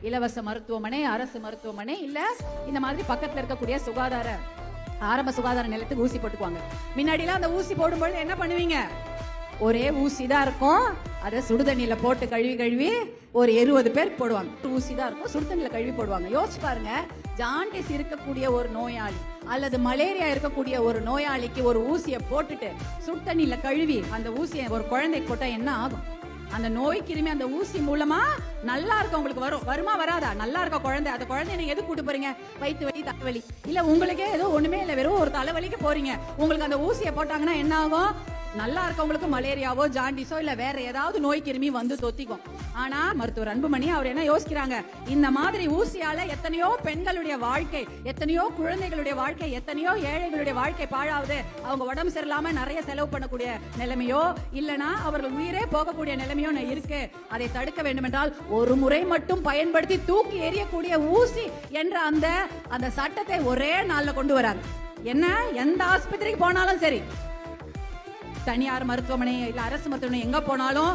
இலவச மருத்துவமனை, அரசு மருத்துவமனை, இல்ல இந்த மாதிரி பக்கத்துல இருக்கக்கூடிய ஆரம்ப சுகாதார நிலையத்துக்கு ஊசி போட்டுக்குவாங்க. முன்னாடிலாம் அந்த ஊசி போடும்போது என்ன பண்ணுவீங்க? ஒரே ஊசி தான் இருக்கும், அதை சுடுதண்ணியில போட்டு கழுவி ஒரு 20 பேர் போடுவாங்க. ஊசி தான் இருக்கும், சுடுதண்ணியில கழுவி போடுவாங்க. யோசிச்சு பாருங்க, ஜாண்டிஸ் இருக்கக்கூடிய ஒரு நோயாளி அல்லது மலேரியா இருக்கக்கூடிய ஒரு நோயாளிக்கு ஒரு ஊசியை போட்டுட்டு சுடுதண்ணியில கழுவி அந்த ஊசியை ஒரு குழந்தைக்கு போட்டா என்ன ஆகும்? அந்த நோய் கிருமி அந்த ஊசி மூலமா நல்லா இருக்க உங்களுக்கு வருமா வராதா? நல்லா இருக்க குழந்தை, அந்த குழந்தைய நீங்க எது கூட்டு போறீங்க? வயிற்று வலி, தலைவலி, இல்ல உங்களுக்கே ஏதோ ஒண்ணுமே இல்ல, வெறும் ஒரு தலைவலிக்கு போறீங்க. உங்களுக்கு அந்த ஊசியை போட்டாங்கன்னா என்ன ஆகும்? நல்லா இருக்கவங்களுக்கு மலேரியாவோ ஜாண்டிஸோ இல்ல வேற ஏதாவது நோய் கிருமி வந்து தொத்திக்கும். ஆனா மருத்துவர் அன்புமணி அவர் என்ன யோசிக்கிறாங்க? இந்த மாதிரி ஊசியால எத்தனையோ பெண்களுடைய வாழ்க்கை, எத்தனையோ குழந்தைகளுடைய வாழ்க்கை, எத்தனையோ ஏழைகளுடைய வாழ்க்கை பாழாவுது. அவங்க உடம்பு சரியில்லாம நிறைய செலவு பண்ணக்கூடிய நிலைமையோ இல்லனா அவர்கள் உயிரே போகக்கூடிய நிலைமையோ இருக்கு. அதை தடுக்க வேண்டும் என்றால் ஒரு முறை மட்டும் பயன்படுத்தி தூக்கி எறியக்கூடிய ஊசி என்ற அந்த சட்டத்தை ஒரே நாள்ல கொண்டு வராங்க. என்ன, எந்த ஆஸ்பத்திரிக்கு போனாலும் சரி, தனியார் மருத்துவமனை இல்ல அரசு மருத்துவமனை எங்க போனாலும்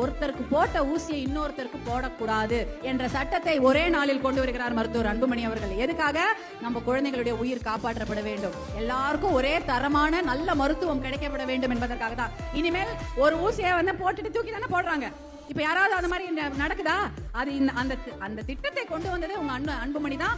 ஒருத்தருக்கு போட்ட ஊசியை இன்னொருத்தருக்கு போடக்கூடாது என்ற சட்டத்தை ஒரே நாளில் கொண்டு வருகிறார் மருத்துவர் அன்புமணி அவர்கள். எதுக்காக? நம்ம குழந்தைகளுடைய உயிர் காப்பாற்றப்பட வேண்டும், எல்லாருக்கும் ஒரே தரமான நல்ல மருத்துவம் கிடைக்கப்பட வேண்டும் என்பதற்காக தான். இனிமேல் ஒரு ஊசியை போட்டுட்டு தூக்கி தானே போடுறாங்க. இப்ப யாராவது அந்த மாதிரி நடக்குதா? அது அந்த திட்டத்தை கொண்டு வந்தது உங்க அன்புமணி தான்.